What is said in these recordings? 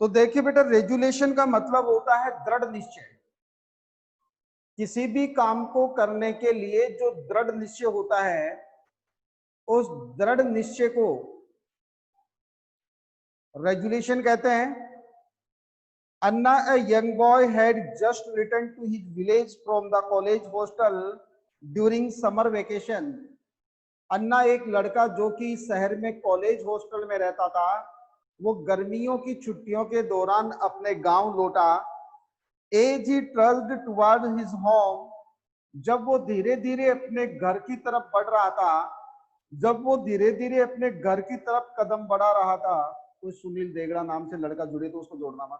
तो देखिए बेटा, रेजुलेशन का मतलब होता है दृढ़ निश्चय। किसी भी काम को करने के लिए जो दृढ़ निश्चय होता है, उस दृढ़ निश्चय को रेजुलेशन कहते हैं। Anna, a young boy, had just returned to his village from the college hostel during summer vacation. अन्ना एक लड़का जो कि शहर में कॉलेज हॉस्टल में रहता था, वो गर्मियों की छुट्टियों के दौरान अपने गांव लौटा। As he trudged toward his home, जब वो धीरे धीरे अपने घर की तरफ बढ़ रहा था, जब वो धीरे धीरे अपने घर की तरफ कदम बढ़ा रहा था, कोई सुनील देगड़ा नाम से लड़का जुड़े तो उसको जोड़ना मत,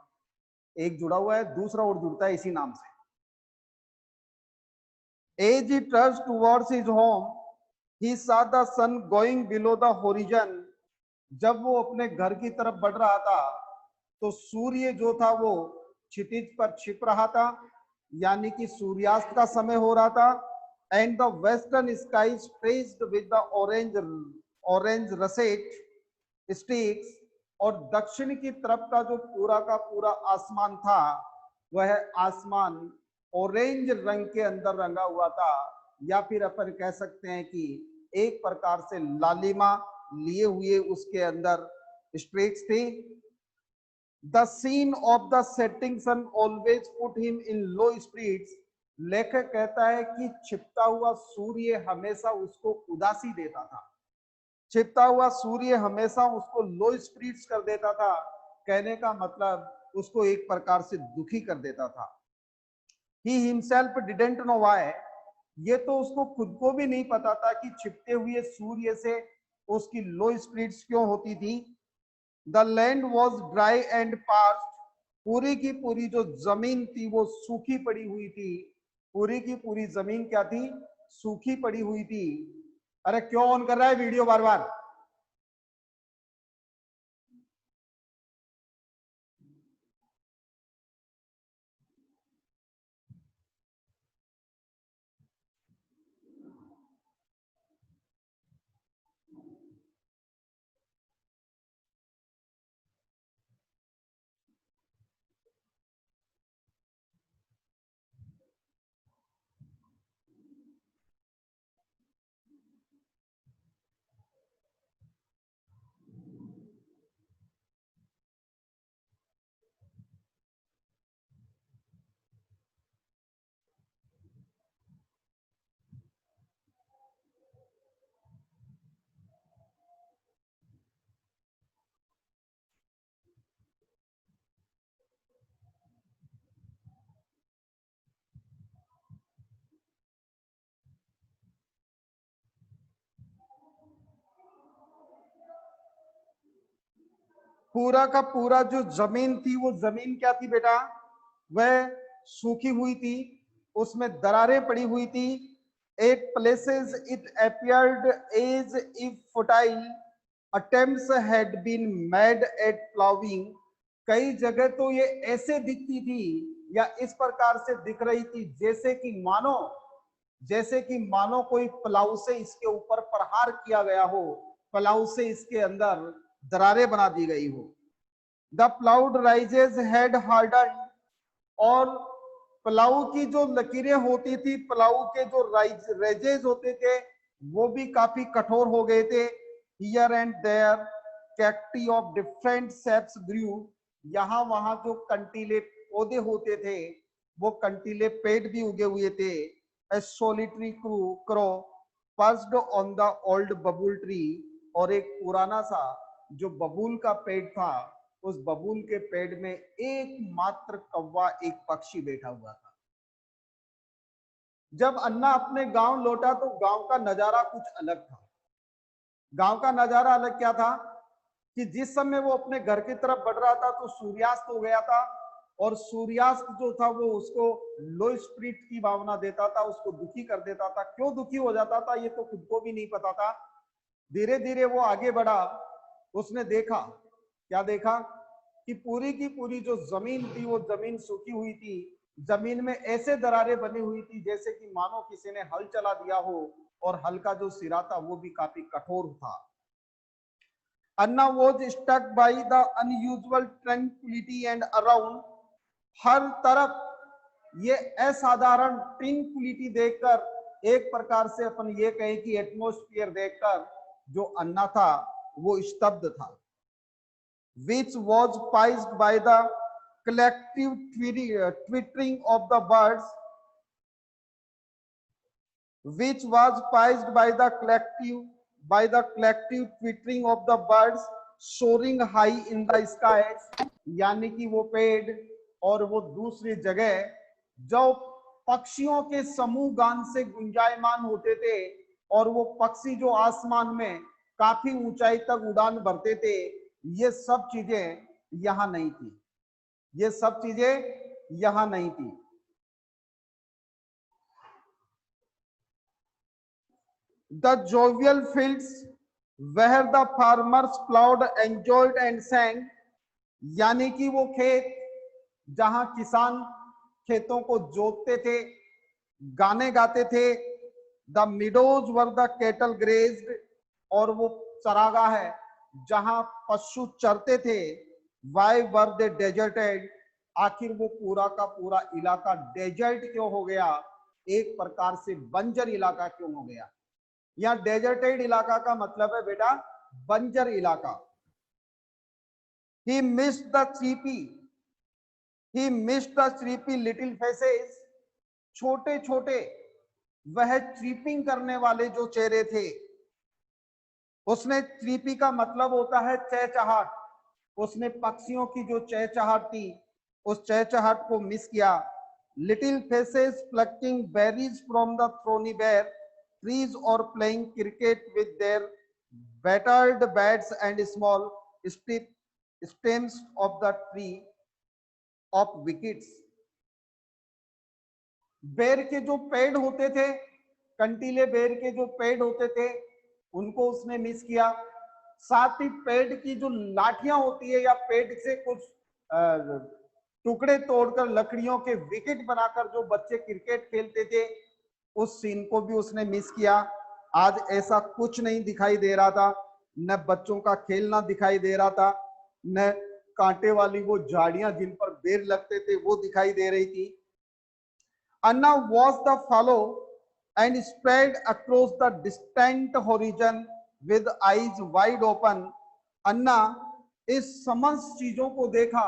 एक जुड़ा हुआ है, दूसरा और जुड़ता है इसी नाम से। As he trudged towards his home, he saw the sun going below the horizon. जब वो अपने घर की तरफ बढ़ रहा था, तो सूर्य जो था वो क्षितिज पर छिप रहा था, यानी कि सूर्यास्त का समय हो रहा था। And the western sky splashed with the orange russet streaks. और दक्षिण की तरफ का जो पूरा का पूरा आसमान था, वह आसमान ऑरेंज रंग के अंदर रंगा हुआ था, या फिर अपन कह सकते हैं कि एक प्रकार से लालिमा लिए हुए उसके अंदर स्ट्रेक्स थी। The scene of the setting sun always put him in low spirits. लेखक कहता है कि छिपता हुआ सूर्य हमेशा उसको उदासी देता था, छिपता हुआ सूर्य हमेशा उसको लो स्पिरिट्स कर देता था। कहने का मतलब उसको एक प्रकार से दुखी कर देता था। He himself didn't know why. ये तो उसको खुद को भी नहीं पता था कि छिपते हुए सूर्य से उसकी लो स्पिरिट्स क्यों होती थी। The land was dry and parched. पूरी की पूरी जो जमीन थी वो सूखी पड़ी हुई थी। पूरी की पूरी जमीन क्या थी? सूखी पड़ी हुई थी। अरे क्यों ऑन कर रहा है वीडियो बार बार? पूरा का पूरा जो जमीन थी, वो जमीन क्या थी बेटा? वह सूखी हुई थी, उसमें दरारें पड़ी हुई थी। At places it appeared as if futile attempts had been made at plowing. कई जगह तो ये ऐसे दिखती थी या इस प्रकार से दिख रही थी जैसे कि मानो कोई प्लाऊ से इसके ऊपर प्रहार किया गया हो, प्लाऊ से इसके अंदर दरारें बना दी गई हो। The ploughed rises had harden. और प्लाऊ की जो लकीरें होती थी, प्लाऊ के जो रेजेस होते थे, वो भी काफी कठोर हो गए थे। Here and there cacti of different shapes grew. यहाँ वहां जो कंटीले पौधे होते थे, वो कंटीले पेड़ भी उगे हुए थे। A solitary crow perched on the old babul tree. और एक पुराना सा जो बबूल का पेड़ था, उस बबूल के पेड़ में एकमात्र कौवा, एक पक्षी बैठा हुआ था। जब अन्ना अपने गांव लौटा तो गांव का नजारा कुछ अलग था। गांव का नजारा अलग क्या था कि जिस समय वो अपने घर की तरफ बढ़ रहा था तो सूर्यास्त हो गया था, और सूर्यास्त जो था वो उसको लो स्पिरिट की भावना देता था, उसको दुखी कर देता था। क्यों दुखी हो जाता था ये तो खुद को भी नहीं पता था। धीरे धीरे वो आगे बढ़ा, उसने देखा, क्या देखा कि पूरी की पूरी जो जमीन थी वो जमीन सूखी हुई थी। जमीन में ऐसे दरारें बनी हुई थी जैसे कि मानो किसी ने हल चला दिया हो, और हल का जो सिरा था वो भी काफी कठोर था। Anna was struck by the unusual tranquility and around. हर तरफ ये असाधारण ट्रैंक्विलिटी देखकर एक प्रकार से अपन ये कहें कि एटमॉस्फेयर देखकर जो अन्ना था वो स्तब्ध था. Which was paced by the collective twittering of the birds, which was paced by the collective twittering of the birds soaring high in the skies. यानी कि वो पेड़ और वो दूसरी जगह जो पक्षियों के समूह गान से गुंजायमान होते थे और वो पक्षी जो आसमान में काफी ऊंचाई तक उड़ान भरते थे, ये सब चीजें यहां नहीं थी. ये सब चीजें यहां नहीं थी. The jovial fields where the farmers plowed, enjoyed and sang. यानी कि वो खेत जहां किसान खेतों को जोतते थे, गाने गाते थे. The meadows were the cattle grazed, और वो चरागाह है जहां पशु चरते थे. Why were they deserted? आखिर वो पूरा का पूरा इलाका डेजर्ट क्यों हो गया, एक प्रकार से बंजर इलाका क्यों हो गया. या डेजर्टेड इलाका का मतलब है बेटा बंजर इलाका. He missed the sleepy little faces. छोटे छोटे वह चीपिंग करने वाले जो चेहरे थे. उसने चीपी का मतलब होता है चहचहाट. उसने पक्षियों की जो चहचहाट थी उस चहचहाट को मिस किया. Little faces plucking berries from the thorny bare trees or playing cricket with their battered bats and small stems of the tree of wickets. बेर के जो पेड़ होते थे, कंटीले बेर के जो पेड़ होते थे, उनको उसने मिस किया. साथ ही पेड़ की जो लाठियां होती है या पेड़ से कुछ टुकड़े तोड़कर लकड़ियों के विकेट बनाकर जो बच्चे क्रिकेट खेलते थे, उस सीन को भी उसने मिस किया. आज ऐसा कुछ नहीं दिखाई दे रहा था. न बच्चों का खेलना दिखाई दे रहा था, न कांटे वाली वो झाड़ियां जिन पर बेर लगते थे वो दिखाई दे रही थी. Anna watch the fallow and spread across the distant horizon with eyes wide open. Anna इस समस्त चीजों को देखा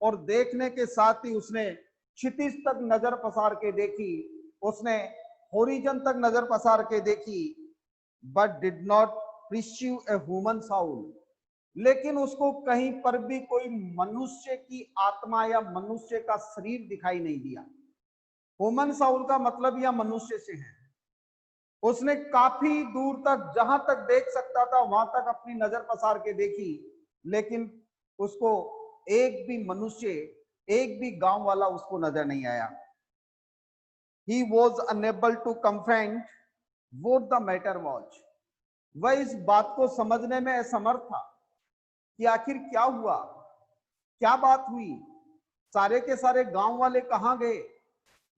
और देखने के साथ ही उसने क्षितिज तक नजर पसार के देखी, उसने होरिजन तक नजर पसार के देखी. But did not perceive a human Saul. लेकिन उसको कहीं पर भी कोई मनुष्य की आत्मा या मनुष्य का शरीर दिखाई नहीं दिया. ह्यूमन साउल का मतलब यह मनुष्य से है. उसने काफी दूर तक जहां तक देख सकता था वहां तक अपनी नजर पसार के देखी, लेकिन उसको एक भी मनुष्य, एक भी गांव वाला उसको नजर नहीं आया. He was unable to comprehend what the matter was. वह इस बात को समझने में असमर्थ था कि आखिर क्या हुआ, क्या बात हुई, सारे के सारे गांव वाले कहां गए,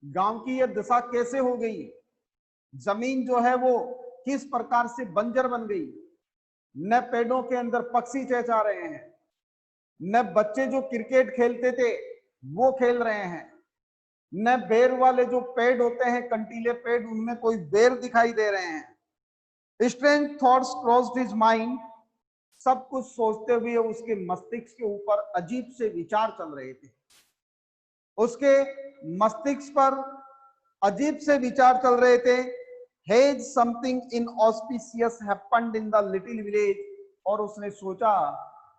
गांव की यह दशा कैसे हो गई, जमीन जो है वो किस प्रकार से बंजर बन गई. न पेड़ों के अंदर पक्षी चहचहा रहे हैं, न बच्चे जो क्रिकेट खेलते थे वो खेल रहे हैं, न बेर वाले जो पेड़ होते हैं कंटीले पेड़ उनमें कोई बेर दिखाई दे रहे हैं. Strange thoughts crossed his mind. सब कुछ सोचते हुए उसके मस्तिष्क के ऊपर अजीब से विचार चल रहे थे. उसके मस्तिष्क पर अजीब से विचार चल रहे थे. Has something inauspicious happened in the little village. और उसने सोचा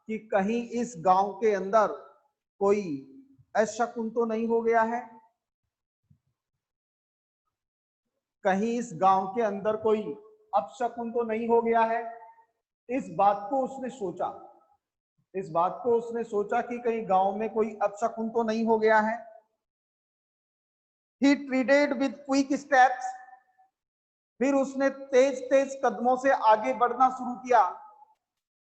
कि कहीं इस गांव के अंदर कोई अशकुन तो नहीं हो गया है, कहीं इस गांव के अंदर कोई अपशकुन तो नहीं हो गया है. इस बात को उसने सोचा, इस बात को उसने सोचा कि कहीं गांव में कोई अपशकुन तो नहीं हो गया है. He treaded with quick steps. फिर उसने तेज तेज कदमों से आगे बढ़ना शुरू किया,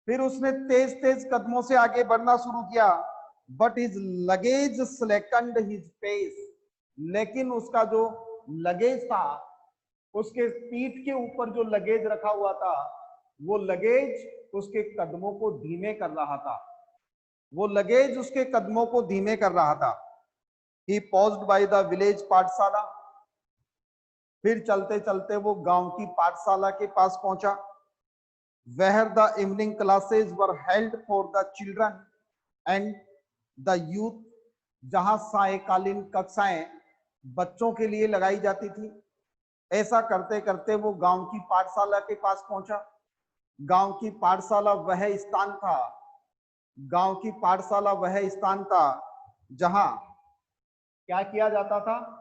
फिर उसने तेज तेज कदमों से आगे बढ़ना शुरू किया. But his luggage slackened his pace. लेकिन उसका जो लगेज था, उसके पीठ के ऊपर जो लगेज रखा हुआ था वो लगेज उसके कदमों को धीमे कर रहा था, वो लगेज उसके कदमों को धीमे कर रहा था। ही पॉज्ड बाय द विलेज पाठशाला, फिर चलते चलते वो गांव की पाठशाला के पास पहुंचा। Where the evening classes were held for the children and the youth, जहां सायकालीन कक्षाएं बच्चों के लिए लगाई जाती थी। ऐसा करते करते वो गांव की पाठशाला के पास पहुंचा। गांव की पाठशाला वह स्थान था, गांव की पाठशाला वह स्थान था जहां क्या किया जाता था,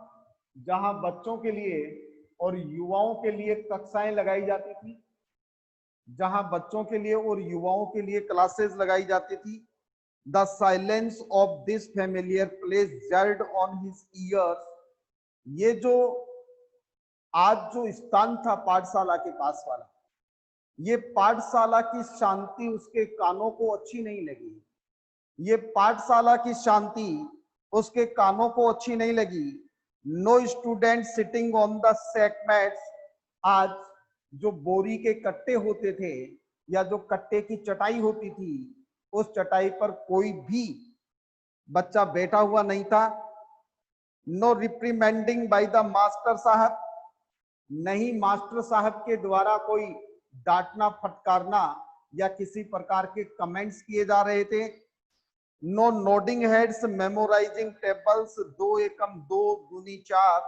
जहां बच्चों के लिए और युवाओं के लिए कक्षाएं लगाई जाती थी, जहां बच्चों के लिए और युवाओं के लिए क्लासेस लगाई जाती थी। The silence of this familiar place GERD on his years, ये जो आज जो स्थान था पाठशाला के पास वाला, ये पाठशाला की शांति उसके कानों को अच्छी नहीं लगी। ये पाठशाला की शांति उसके कानों को अच्छी नहीं लगी। No student sitting on the seat mats, आज जो बोरी के कट्टे होते थे या जो कट्टे की चटाई होती थी, उस चटाई पर कोई भी बच्चा बैठा हुआ नहीं था। नो रिप्रीमेंडिंग बाय द मास्टर साहब, नहीं मास्टर साहब के द्वारा कोई डांटना फटकारना या किसी प्रकार के कमेंट्स किए जा रहे थे। No nodding heads memorising tables, 2 एकम 2 दूनी 4,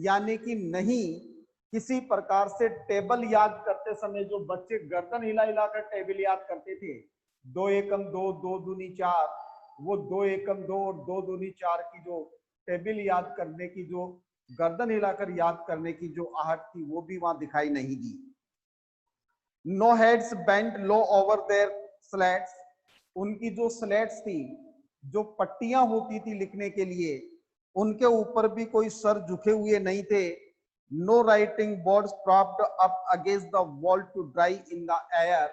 यानी कि नहीं किसी प्रकार से टेबल याद करते समय जो बच्चे गर्दन हिला हिलाकर टेबल याद करते थे, 2 एकम 2 2 दूनी 4, वो 2 एकम 2 और 2 दूनी 4 की जो टेबल याद करने की जो गर्दन हिलाकर याद करने की जो आहट थी, वो भी वहां दिखाई नहीं दी। No heads bent low over their slates, उनकी जो स्लेट्स थी, जो पट्टियां होती थी लिखने के लिए, उनके ऊपर भी कोई सर झुके हुए नहीं थे। No writing boards propped up against the wall to dry in the air,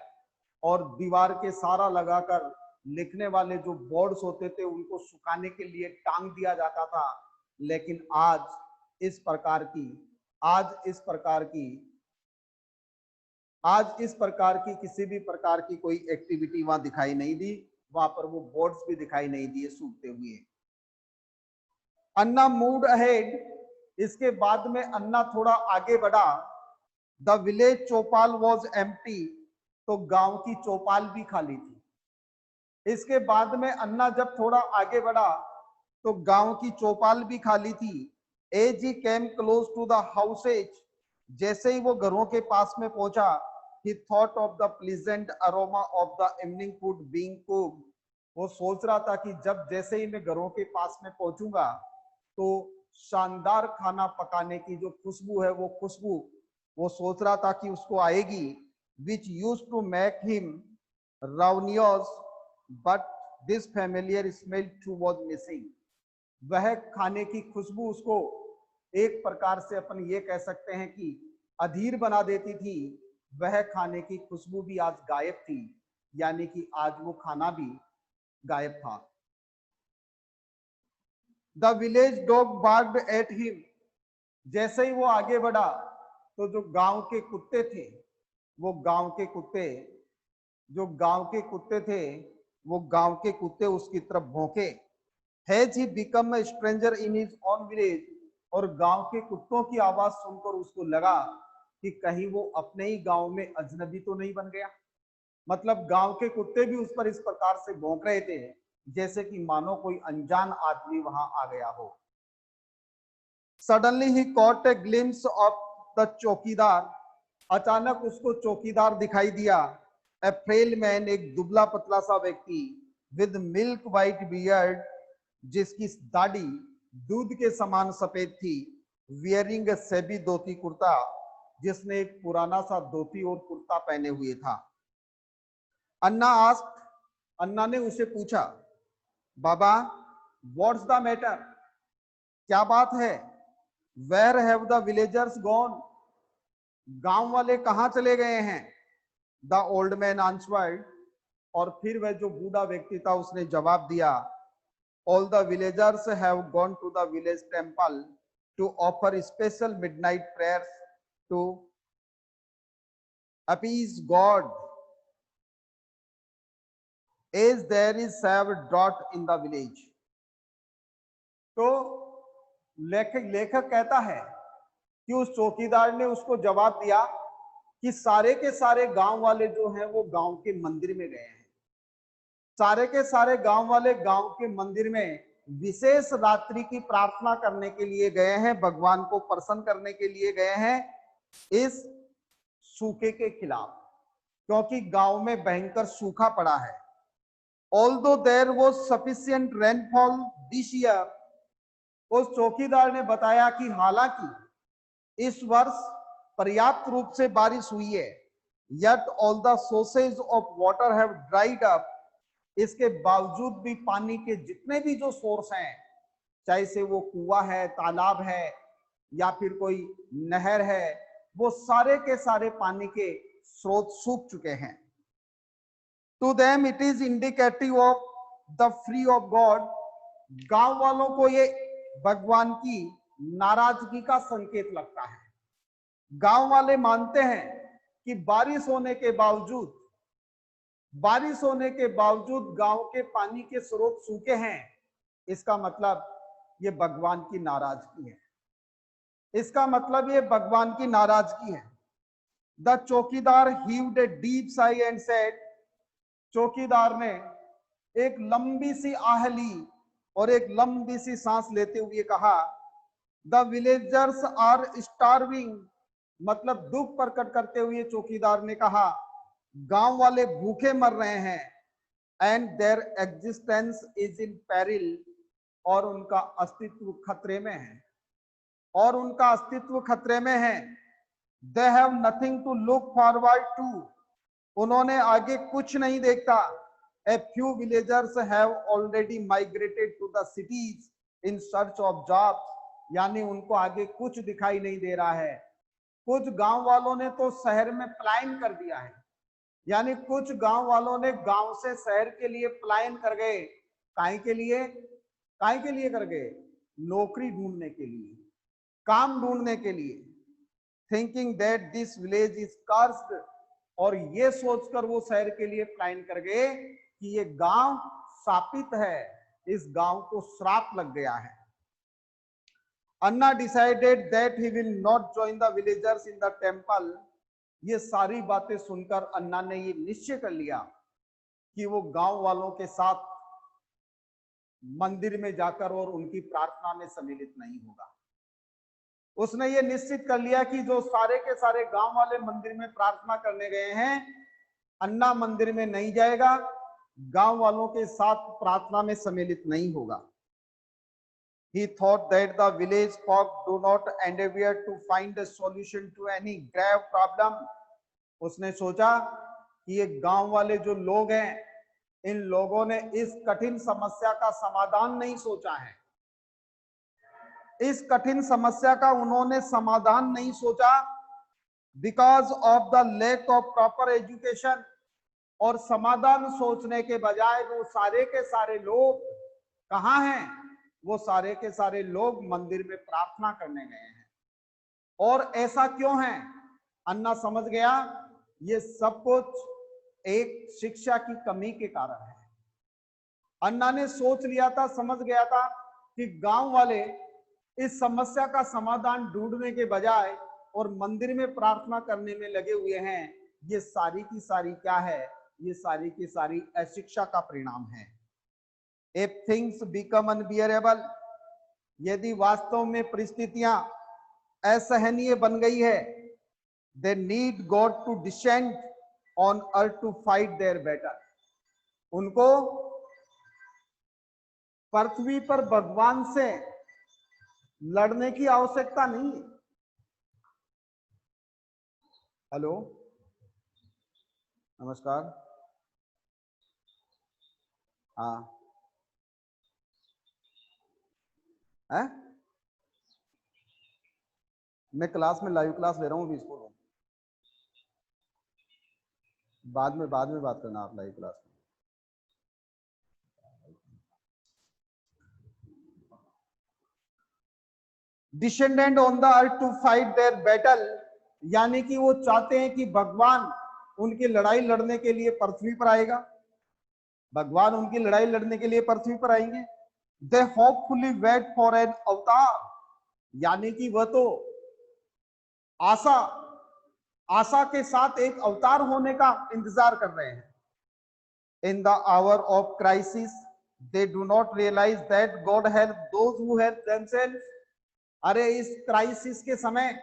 और दीवार के सहारा लगाकर लिखने वाले जो बोर्ड्स होते थे उनको सुखाने के लिए टांग दिया जाता था। लेकिन आज इस प्रकार की आज इस प्रकार की किसी भी प्रकार की कोई एक्टिविटी वहां दिखाई नहीं दी। वहां पर वो बोर्ड्स भी दिखाई नहीं दिए सूखते हुए। अन्ना मूव्ड अहेड, इसके बाद में अन्ना थोड़ा आगे बढ़ा। The village Chaupal was empty, तो गांव की चौपाल भी खाली थी। इसके बाद में अन्ना जब थोड़ा आगे बढ़ा तो गांव की चौपाल भी खाली थी। As he came close to the houses, जैसे ही वो घरों के पास में पहुंचा, he thought of the pleasant aroma of the evening food being cooked, वो सोच रहा था कि जब जैसे ही मैं घरों के पास में पहुंचूंगा तो शानदार खाना पकाने की जो खुशबू है, वो खुशबू वो सोच रहा था कि उसको आएगी। which used to make him ravenous, but this familiar smell too was missing, वह खाने की खुशबू उसको एक प्रकार से अपन ये कह सकते हैं कि अधीर बना देती थी। वह खाने की खुशबू भी आज गायब थी, यानी कि आज वो खाना भी गायब था। The village dog barked at him, जैसे ही वो आगे बढ़ा तो जो गांव के कुत्ते थे, वो गांव के कुत्ते जो गांव के कुत्ते थे वो गांव के कुत्ते उसकी तरफ भौंके। Has he become a stranger in his own village, और गांव के कुत्तों की आवाज सुनकर उसको लगा कि कहीं वो अपने ही गांव में अजनबी तो नहीं बन गया। मतलब गांव के कुत्ते भी उस पर इस प्रकार से भौंक रहे थे जैसे कि मानो कोई अनजान आदमी वहां आ गया हो। Suddenly he caught a glimpse of the chowkidar, अचानक उसको चौकीदार दिखाई दिया। ए फ्रेल मैन, एक दुबला पतला सा व्यक्ति, विद मिल्क वाइट बियर्ड, जिसकी दाढ़ी दूध के समान सफेद थी, वियरिंग सेबी धोती कुर्ता, जिसने एक पुराना सा धोती और कुर्ता पहने हुए था। अन्ना आस्क्ड, अन्ना ने उसे पूछा, बाबा व्हाट्स द मैटर, क्या बात है? Where have the villagers gone, गांव वाले कहां चले गए हैं? द ओल्ड मैन आंसवर्ड, और फिर वह जो बूढ़ा व्यक्ति था उसने जवाब दिया, all the villagers have gone to the village temple to offer special midnight prayers to appease God as there is severe drought in the village. तो लेखक कहता है कि उस चौकीदार ने उसको जवाब दिया कि सारे के सारे गांव वाले जो हैं वो गांव के मंदिर में गए हैं, सारे के सारे गांव वाले गांव के मंदिर में विशेष रात्रि की प्रार्थना करने के लिए गए हैं, भगवान को प्रसन्न करने के लिए गए हैं इस सूखे के खिलाफ, क्योंकि गांव में भयंकर सूखा पड़ा है। Although there was sufficient rainfall this year, उस चौकीदार ने बताया कि हालांकि इस वर्ष पर्याप्त रूप से बारिश हुई है, yet all the sources of water have dried up, इसके बावजूद भी पानी के जितने भी जो सोर्स हैं, चाहे से वो कुआं है, तालाब है या फिर कोई नहर है, वो सारे के सारे पानी के स्रोत सूख चुके हैं। To them it is indicative of the free of God. गांव वालों को ये भगवान की नाराजगी का संकेत लगता है। गांव वाले मानते हैं कि बारिश होने के बावजूद गांव के पानी के स्रोत सूखे हैं, इसका मतलब ये भगवान की नाराजगी है, इसका मतलब ये भगवान की नाराजगी है। द चौकीदार heaved a deep sigh and said, चौकीदार ने एक लंबी सी आह ली और एक लंबी सी सांस लेते हुए कहा, द विलेजर्स आर स्टार्विंग, मतलब दुख प्रकट करते हुए चौकीदार ने कहा गांव वाले भूखे मर रहे हैं, and there existence is in peril, और उनका अस्तित्व खतरे में है, और उनका अस्तित्व खतरे में है। They have nothing to look forward to, उन्होंने आगे कुछ नहीं देखा। A few villagers have already migrated to the cities in search of jobs, यानी उनको आगे कुछ दिखाई नहीं दे रहा है। कुछ गांव वालों ने तो शहर में पलायन कर दिया है, यानी कुछ गांव वालों ने गांव से शहर के लिए पलायन कर गए। काहे के लिए कर गए? नौकरी ढूंढने के लिए, काम ढूंढने के लिए। Thinking that this village is cursed, और ये सोचकर वो शहर के लिए पलायन कर गए कि ये गांव शापित है, इस गांव को श्राप लग गया है। Anna decided that he will not join the villagers in the temple, ये सारी बातें सुनकर अन्ना ने ये निश्चय कर लिया कि वो गांव वालों के साथ मंदिर में जाकर और उनकी प्रार्थना में सम्मिलित नहीं होगा। उसने ये निश्चित कर लिया कि जो सारे के सारे गांव वाले मंदिर में प्रार्थना करने गए हैं, अन्ना मंदिर में नहीं जाएगा, गांव वालों के साथ प्रार्थना में सम्मिलित नहीं होगा। He thought that the village folk do not endeavor to find a solution to any grave problem. उसने सोचा कि ये गांव वाले जो लोग हैं, इन लोगों ने इस कठिन समस्या का समाधान नहीं सोचा है, इस कठिन समस्या का उन्होंने समाधान नहीं सोचा, because of the lack of proper education. और समाधान सोचने के बजाय वो सारे के सारे लोग कहाँ हैं? वो सारे के सारे लोग मंदिर में प्रार्थना करने गए हैं। और ऐसा क्यों है? अन्ना समझ गया ये सब कुछ एक शिक्षा की कमी के कारण है। अन्ना ने सोच लिया था, समझ गया था कि गांव वाले इस समस्या का समाधान ढूंढने के बजाय और मंदिर में प्रार्थना करने में लगे हुए हैं। ये सारी की सारी क्या है? ये सारी की सारी अशिक्षा का परिणाम है। If things become unbearable, यदि वास्तव में परिस्थितियां असहनीय बन गई है, they need God to descend on earth to fight their battle. उनको पृथ्वी पर भगवान से लड़ने की आवश्यकता नहीं है। हेलो, नमस्कार। हाँ है? मैं क्लास में लाइव क्लास ले रहा हूँ अभी, इसको बाद में बात करना आप लाइव क्लास में। Descendant on the earth to fight their battle, यानी कि वो चाहते हैं कि भगवान उनकी लड़ाई लड़ने के लिए पृथ्वी पर आएगा, भगवान उनकी लड़ाई लड़ने के लिए पृथ्वी पर आएंगे। दे होपफुली वेट फॉर एन अवतार, यानी कि वह तो आशा आशा के साथ एक अवतार होने का इंतजार कर रहे हैं। In the hour of crisis they do not realise that God help those who help themselves. अरे इस क्राइसिस के समय,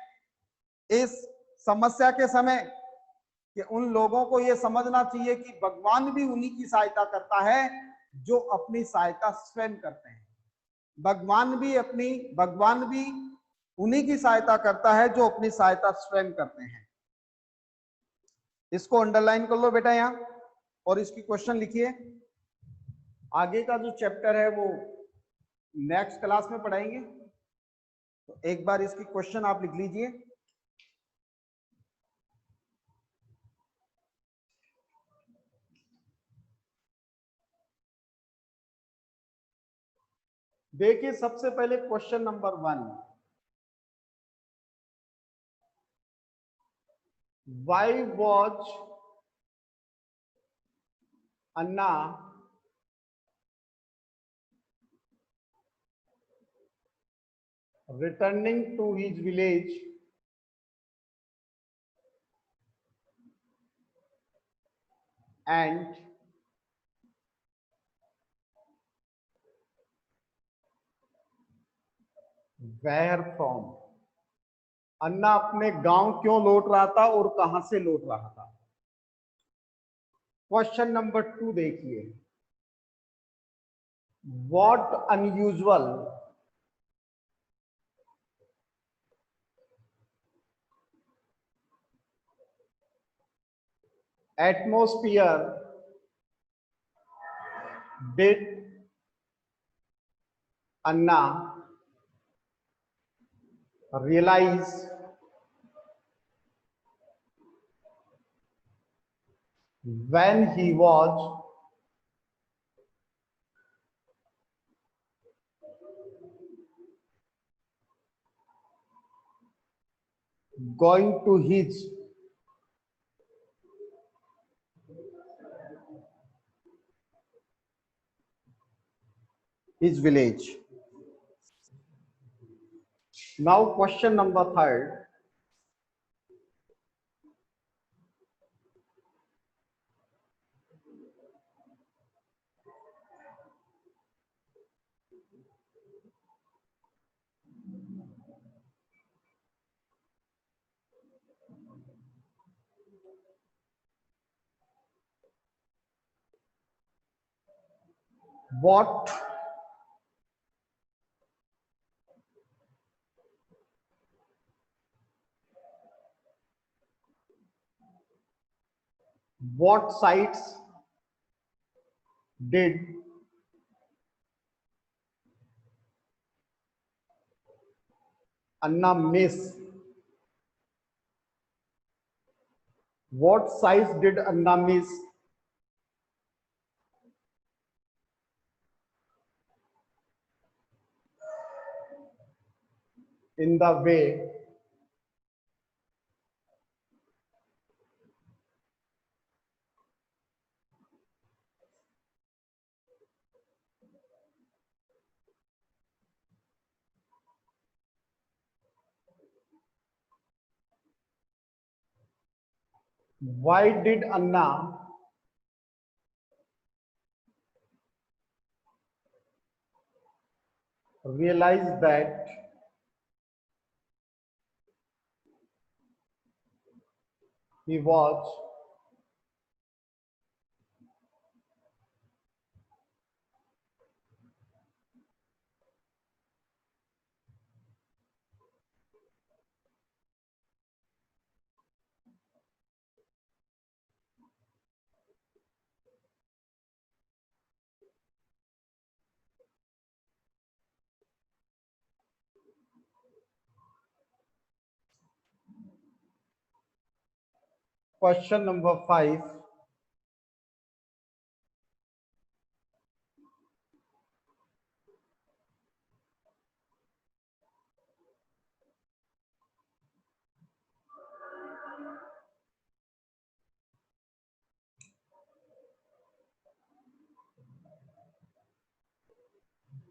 इस समस्या के समय, कि उन लोगों को यह समझना चाहिए कि भगवान भी उन्हीं की सहायता करता है जो अपनी सहायता स्वयं करते हैं। भगवान भी उन्हीं की सहायता करता है जो अपनी सहायता स्वयं करते हैं। इसको अंडरलाइन कर लो बेटा यहां और इसकी क्वेश्चन लिखिए। आगे का जो चैप्टर है वो नेक्स्ट क्लास में पढ़ाएंगे, तो एक बार इसकी क्वेश्चन आप लिख लीजिए। देखिए सबसे पहले question number 1, why was Anna returning to his village and where from? अन्ना अपने गांव क्यों लौट रहा था और कहां से लौट रहा था? क्वेश्चन नंबर 2 देखिए, what unusual atmosphere did Anna realize when he was going to his village? Now question number 3, what sites did Anna miss? What sites did Anna miss in the way why did Anna realize that he was question number 5,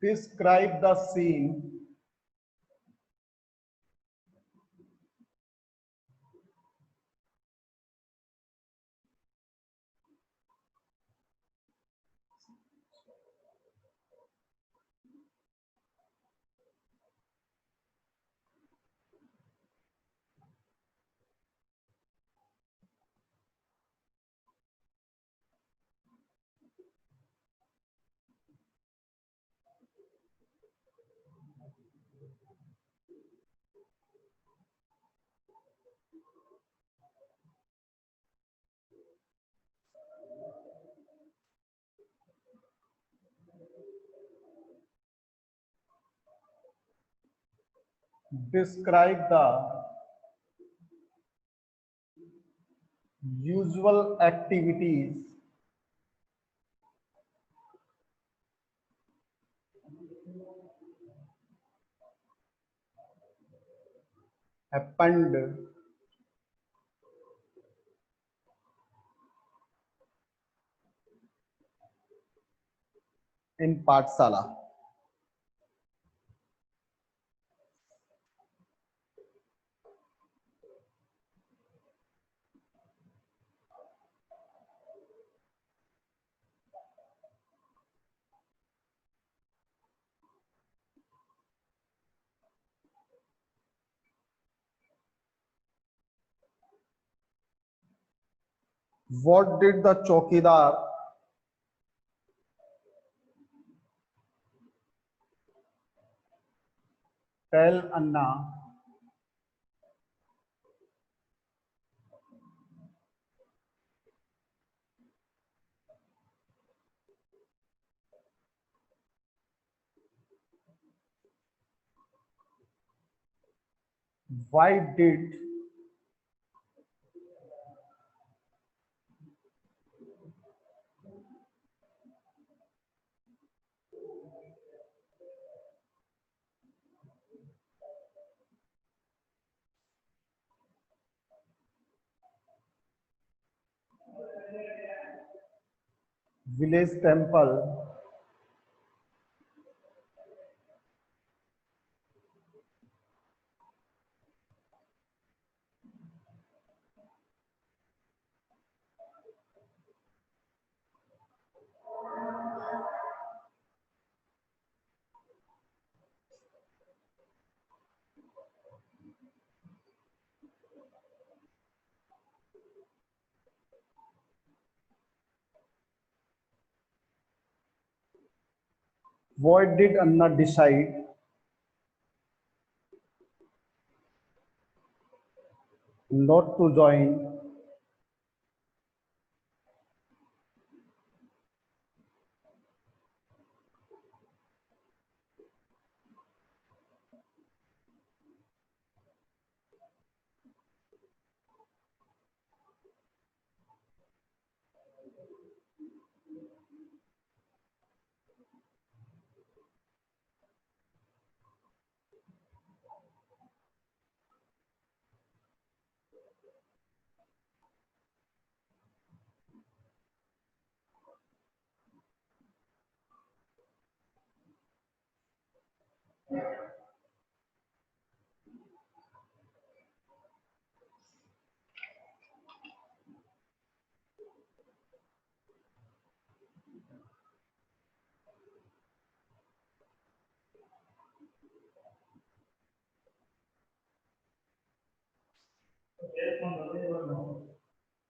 Describe the scene. Describe the usual activities happened in Pathsala. What did the chowkidar tell Anna why did village temple why did Anna decide not to join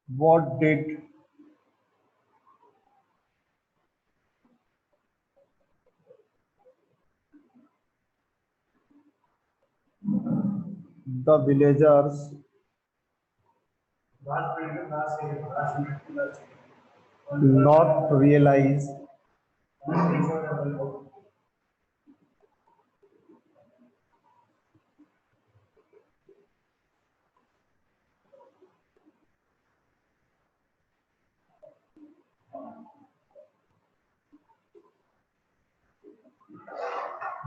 what did the villagers not realize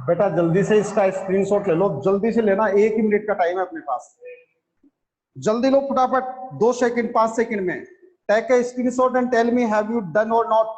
बेटा जल्दी से इसका screenshot ले लो जल्दी से लेना 1 ही minute का time है अपने पास जल्दी लो फटाफट 2 सेकंड 5 सेकंड में take a screenshot and tell me have you done और नॉट